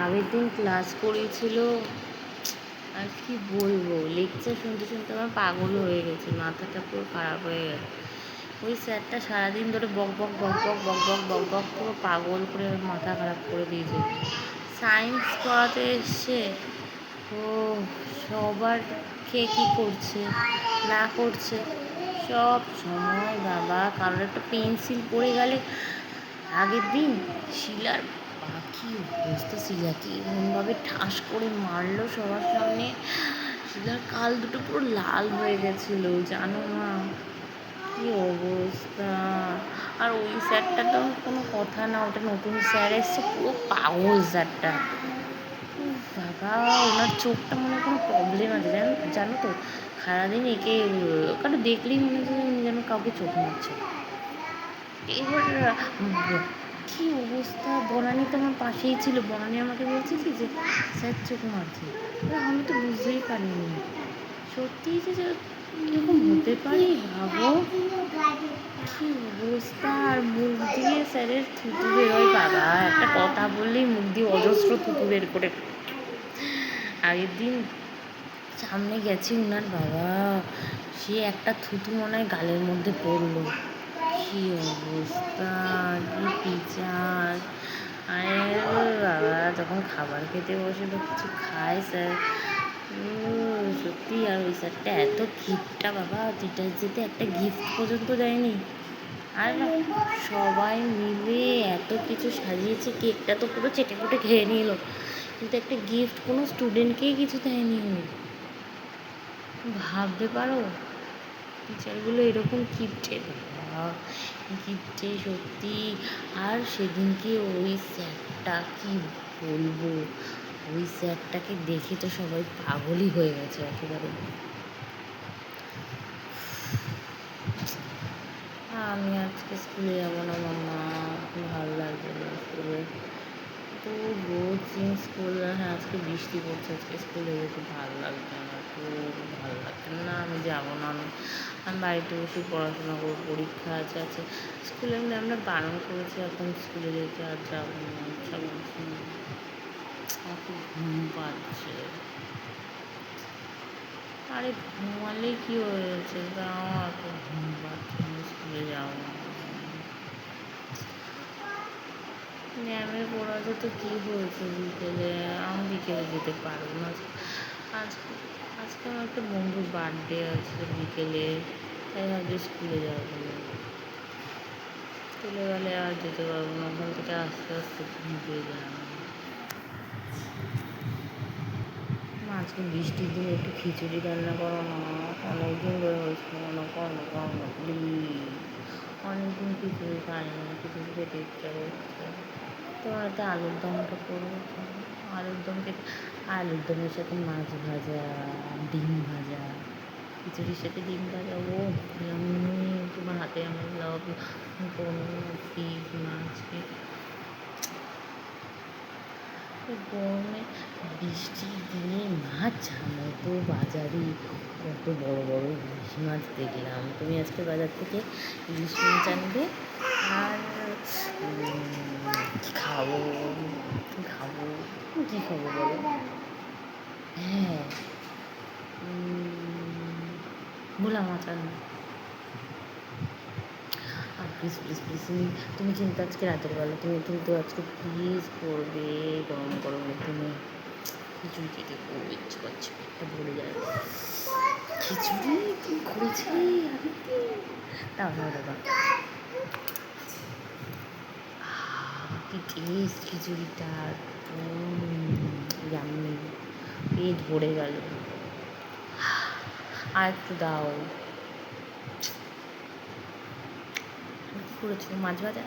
আগের দিন ক্লাস করিয়েছিল, আর কি বলবো, লেকচার শুনতে শুনতে আমার পাগল হয়ে গেছে, মাথাটা পুরো খারাপ হয়ে গেছে। ওই স্যারটা সারাদিন ধরে বক বক বক বক বক বক বক বক পুরো পাগল করে মাথা খারাপ করে দিয়েছে। সায়েন্স পড়াতে এসছে, ও সবার খেয়ে কী করছে না করছে সব সময় বাবা, কারোর একটা পেন্সিল পড়ে গেলে আগের দিন শিলার পাখি অবস্থা, শিলাকে এমনভাবে ঠাস করে মারলো সবার সামনে, শিলার কাল দুটো পুরো লাল হয়ে গেছিলো জানো না, কি অবস্থা। আর ওই স্যারটা তো কোনো কথা না, ওটা নতুন স্যার এসছে, পুরো পাগল স্যারটা বাবা। ওনার চোখটা মনে কোনো প্রবলেম আছে জানো তো, সারাদিন একে কারণ দেখলেই মনে হচ্ছে যেন কাউকে চোখ মারছে। এবার কী অবস্থা, বনানী তো আমার পাশেই ছিল, বনানী আমাকে বলছে কি যে স্যার চোখ মারছে, আমি তো বুঝতেই পারিনি সত্যিই যে এরকম হতে পারে, ভাবো কী অবস্থা। আর মুখ দিয়ে স্যারের থুতু বেরোয় বাবা, একটা কথা বললেই মুখ দিয়ে অজস্র থুতু বের করে। আগের দিন সামনে গেছি উনার বাবা, সে একটা থুতু মনে হয় গালের মধ্যে পড়লো, কি অবস্থা, কি টিচার। আরে বাবা, যখন খাবার খেতে বসে তো কিছু খায় স্যার, সত্যি। আর ওই স্যারটা এত কিপটা বাবা, টিচার্স ডেতে একটা গিফট পর্যন্ত দেয়নি। আর সবাই মিলে এত কিছু সাজিয়েছে, কেকটা তো পুরো চেটে পুটে খেয়ে নিল, কিন্তু একটা গিফট কোনো স্টুডেন্টকেই কিছু দেয়নি। ভাবতে পারো টিচারগুলো এরকম কিপটে বাবা, কিপটে সত্যি। আর সেদিনকে ওই স্যারটা, কি বলবো, ওই স্যারটাকে দেখে তো সবাই পাগলই হয়ে গেছে একেবারে। আমি আজকে স্কুলে যাবো না মাম্মা, ভালো লাগছে না স্কুলে, তো রোজ দিন স্কুল, হ্যাঁ আজকে বৃষ্টি পড়ছে, আজকে স্কুলে যেতে ভালো লাগছে না, খুব ভালো লাগছে না, আমি যাবো না। আমি বাড়িতে বসে পড়াশোনা করবো, পরীক্ষা আছে। স্কুলে আমরা বারণ করেছি এখন স্কুলে যেতে, আর যাবো না, ইচ্ছা করছে না, আমার খুব ঘুম পাচ্ছে। আরে ঘুমালে কি হয়েছে, তাও এত ঘুম পাচ্ছে, স্কুলে যাবো না। ম্যামে পড়াতে তো কী হয়েছে বিকেলে, আমি বিকেলে যেতে পারবো না। আজকে আজকে আমার একটা বন্ধুর বার্থডে আছে বিকেলে, তাই ভাবছি স্কুলে যাবো না, স্কুলে গেলে আর যেতে পারবো না, ওখান থেকে আস্তে আস্তে ঘুম পেয়ে যাবে। আজকে বৃষ্টির দিনে একটু খিচুড়ি রান্না করো না, অনেকদিন ধরে হয়েছে, করো না প্লিজ, অনেকদিন খিচুড়ি খাই না, খিচুড়ি খেতে ইচ্ছা করছে। তোমার একটা আলুর দমটা করবো, আলুর দমের সাথে মাছ ভাজা, ডিম ভাজা, খিচুড়ির সাথে ডিম ভাজা, ও তোমার হাতে আমি লাভ কোনো পিস মাছ, গরমে বৃষ্টির দিনে মাছ মতো বাজারে কত বড় বড় ইলিশ মাছ দেখলাম। তুমি আজকে বাজার থেকে ইলিশ মাছ আনবে, আর কী খাবো কী খাবো বলো, হ্যাঁ ভোলা মাছ আনবে। আর প্লিজ প্লিজ প্লিজ তুমি কিন্তু আজকে রাতের বেলা তুমি কিন্তু আজকে প্লিজ করবে, গরম গরমে তুমি খিচুড়ি খেতে খুব ইচ্ছে করছে, পেটটা ভরে যায়। খিচুড়ি কি করেছে দাও দাও দাদা, কি টেস্ট খিচুড়িটার, জানি পেট ভরে গেল, আর একটু দাও। কী করেছো, মাছ ভাজা?